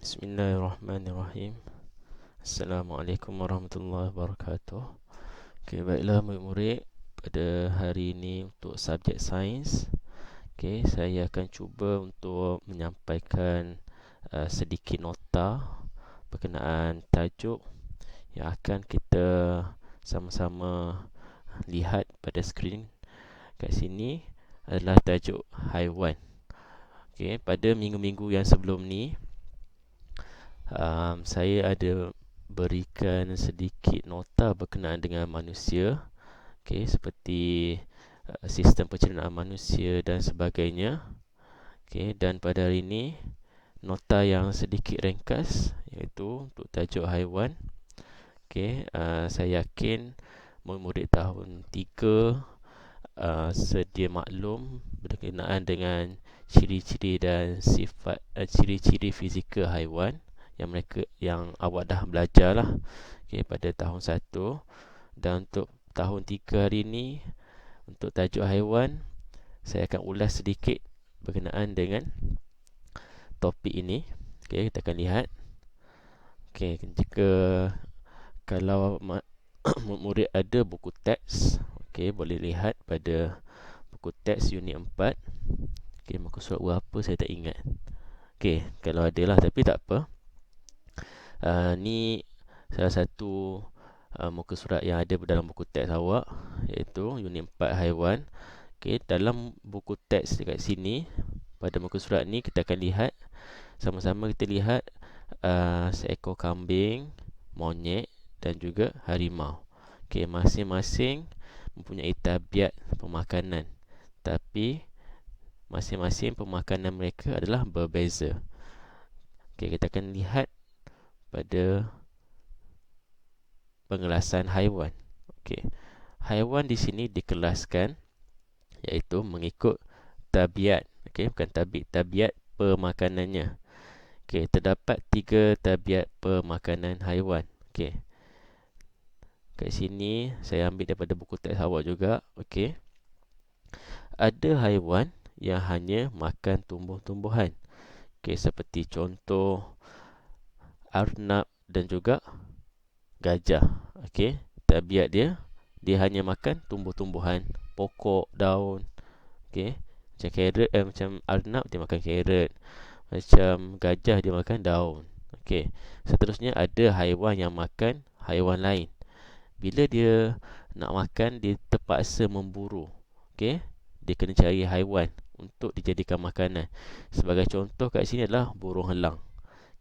Bismillahirrahmanirrahim. Assalamualaikum warahmatullahi wabarakatuh. Okey, baiklah murid-murid, pada hari ini untuk subjek sains, saya akan cuba untuk menyampaikan sedikit nota berkenaan tajuk yang akan kita sama-sama lihat pada skrin kat sini adalah tajuk haiwan. Pada minggu-minggu yang sebelum ni, saya ada berikan sedikit nota berkenaan dengan manusia, seperti sistem pencernaan manusia dan sebagainya. Dan pada hari ini, nota yang sedikit ringkas iaitu untuk tajuk haiwan. Saya yakin murid-murid tahun 3 sedia maklum berkenaan dengan ciri-ciri dan sifat ciri-ciri fizikal haiwan yang awak dah belajar lah pada tahun 1. Dan untuk tahun 3 hari ini, untuk tajuk haiwan, saya akan ulas sedikit berkenaan dengan topik ini. Kita akan lihat. Jika kalau murid ada buku teks, boleh lihat pada buku teks unit 4. Muka surat berapa saya tak ingat. Kalau ada lah, tapi tak apa. Ni salah satu muka surat yang ada dalam buku teks awak, iaitu unit 4 haiwan. Dalam buku teks dekat sini, pada muka surat ni kita akan lihat sama-sama, kita lihat seekor kambing, monyet dan juga harimau. Masing-masing mempunyai tabiat pemakanan, tapi masing-masing pemakanan mereka adalah berbeza. Kita akan lihat pada pengelasan haiwan. Haiwan di sini dikelaskan iaitu mengikut tabiat. Bukan tabiat pemakanannya. Terdapat 3 tabiat pemakanan haiwan. Kat sini saya ambil daripada buku teks awak juga. Ada haiwan yang hanya makan tumbuh-tumbuhan. Seperti contoh arnab dan juga gajah. Tabiat dia hanya makan tumbuh-tumbuhan, pokok, daun. Macam carrot, macam arnab dia makan carrot, macam gajah dia makan daun. Seterusnya ada haiwan yang makan haiwan lain. Bila dia nak makan, dia terpaksa memburu. Dia kena cari haiwan untuk dijadikan makanan. Sebagai contoh kat sini adalah burung helang.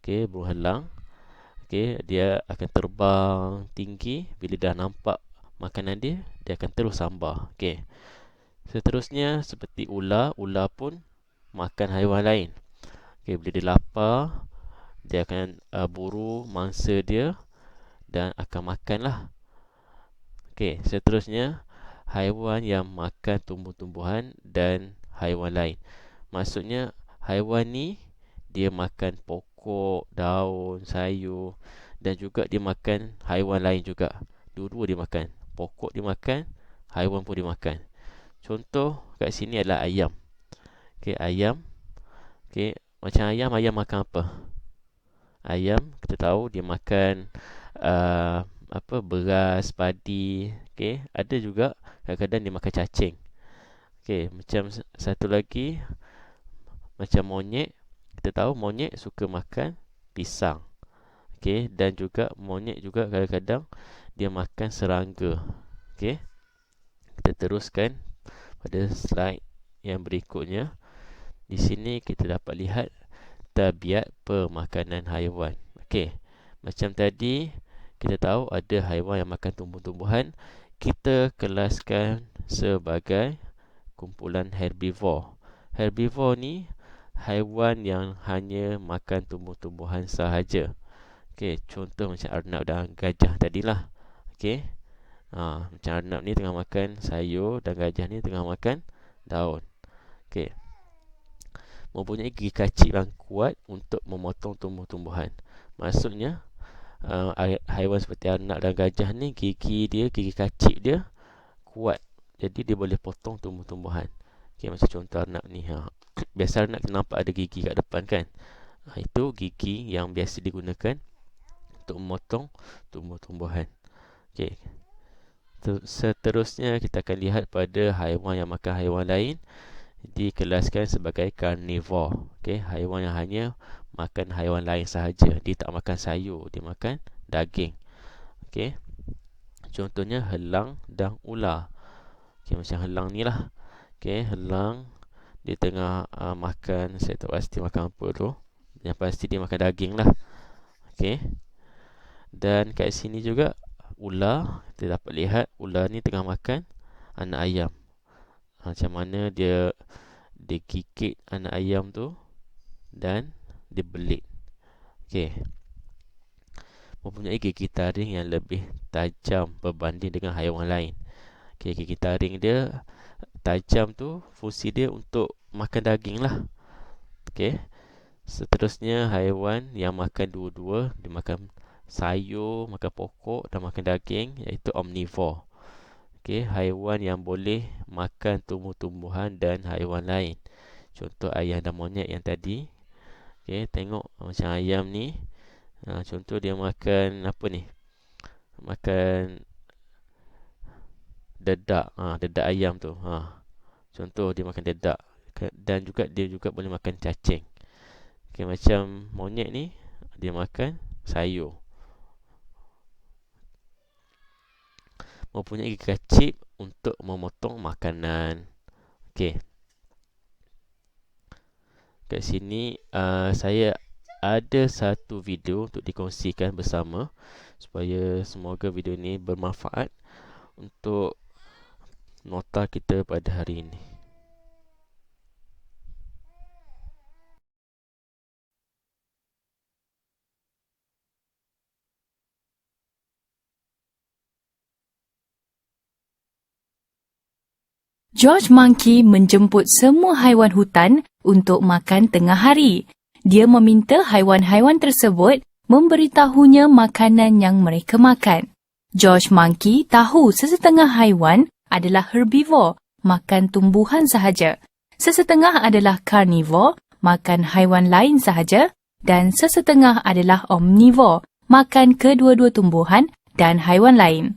Burung helang, dia akan terbang tinggi. Bila dah nampak makanan dia, dia akan terus sambar. Seterusnya seperti ular. Ular pun makan haiwan lain. Bila dia lapar, dia akan buru mangsa dia dan akan makanlah. Seterusnya haiwan yang makan tumbuh-tumbuhan dan haiwan lain. Maksudnya haiwan ni dia makan pokok, daun, sayur, dan juga dia makan haiwan lain juga. Dua-dua dia makan. Pokok dia makan, haiwan pun dia makan. Contoh kat sini adalah ayam. Ayam. Macam ayam makan apa? Ayam kita tahu dia makan beras, padi. Ada juga kadang-kadang dia makan cacing. Macam satu lagi, macam monyet. Kita tahu monyet suka makan pisang. Dan juga monyet juga kadang-kadang dia makan serangga. Kita teruskan pada slide yang berikutnya. Di sini kita dapat lihat tabiat pemakanan haiwan. Macam tadi kita tahu ada haiwan yang makan tumbuh-tumbuhan. Kita kelaskan sebagai kumpulan herbivore. Herbivore ni haiwan yang hanya makan tumbuh-tumbuhan sahaja. Contoh macam arnab dan gajah tadilah. Macam arnab ni tengah makan sayur dan gajah ni tengah makan daun. Mempunyai gigi kacip yang kuat untuk memotong tumbuh-tumbuhan. Maksudnya haiwan seperti arnab dan gajah ni, gigi kacip dia kuat. Jadi dia boleh potong tumbuh-tumbuhan. Macam contoh arnab ni. Biasa arnab kita nampak ada gigi kat depan kan. Itu gigi yang biasa digunakan untuk memotong tumbuh-tumbuhan. Okey. Seterusnya kita akan lihat pada haiwan yang makan haiwan lain, dikelaskan sebagai karnivor. Okey, haiwan yang hanya makan haiwan lain sahaja. Dia tak makan sayur, dia makan daging. Okey. Contohnya helang dan ular. Okey, macam helang ni lah. Okey, helang dia tengah makan, saya tak pasti makan apa tu. Yang pasti dia makan daging lah. Okey. Dan kat sini juga ular, kita dapat lihat ular ni tengah makan anak ayam. Macam mana dia gigit anak ayam tu dan dia belit. Okey. Mempunyai gigi taring yang lebih tajam berbanding dengan haiwan lain. Okey, gigi taring dia tajam tu, fungsi dia untuk makan daging lah. Okey. Seterusnya haiwan yang makan dua-dua, dia makan sayur, makan pokok dan makan daging, iaitu omnivore. Okey, haiwan yang boleh makan tumbuh-tumbuhan dan haiwan lain. Contoh ayam dan monyet yang tadi. Okey, tengok macam ayam ni. Contoh dia makan apa ni? Makan dedak. Dedak ayam tu. Contoh dia makan dedak. Dan juga dia juga boleh makan cacing. Okey, macam monyet ni, dia makan sayur. Mempunyai gigi kecil untuk memotong makanan. Okey. Kat sini saya ada satu video untuk dikongsikan bersama, supaya semoga video ini bermanfaat untuk nota kita pada hari ini. George Monkey menjemput semua haiwan hutan untuk makan tengah hari. Dia meminta haiwan-haiwan tersebut memberitahunya makanan yang mereka makan. George Monkey tahu sesetengah haiwan adalah herbivore, makan tumbuhan sahaja. Sesetengah adalah carnivore, makan haiwan lain sahaja. Dan sesetengah adalah omnivore, makan kedua-dua tumbuhan dan haiwan lain.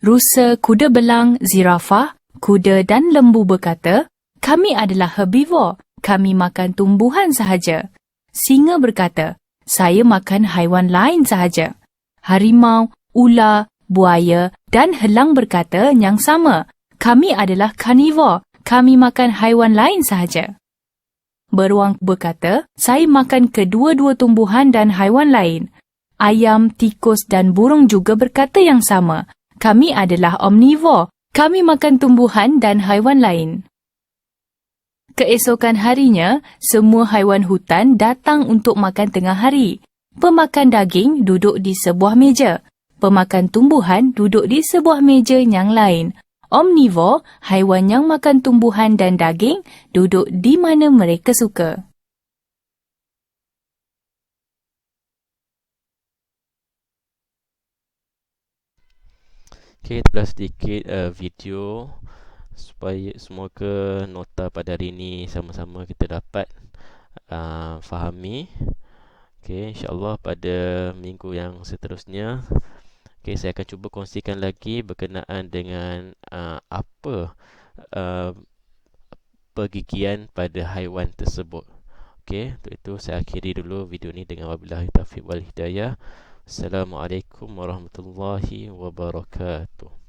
Rusa, kuda belang, zirafah, kuda dan lembu berkata, kami adalah herbivore, kami makan tumbuhan sahaja. Singa berkata, saya makan haiwan lain sahaja. Harimau, ular, buaya dan helang berkata yang sama, kami adalah carnivore, kami makan haiwan lain sahaja. Beruang berkata, saya makan kedua-dua tumbuhan dan haiwan lain. Ayam, tikus dan burung juga berkata yang sama, kami adalah omnivore, kami makan tumbuhan dan haiwan lain. Keesokan harinya, semua haiwan hutan datang untuk makan tengah hari. Pemakan daging duduk di sebuah meja. Pemakan tumbuhan duduk di sebuah meja yang lain. Omnivore, haiwan yang makan tumbuhan dan daging, duduk di mana mereka suka. Okey, itulah sedikit video supaya semoga nota pada hari ini sama-sama kita dapat fahami. Okey, insya-Allah pada minggu yang seterusnya, okey, saya akan cuba kongsikan lagi berkenaan dengan apa pergigian pada haiwan tersebut. Okey, untuk itu saya akhiri dulu video ini dengan wabillahi taufiq wal hidayah. Assalamualaikum warahmatullahi wabarakatuh.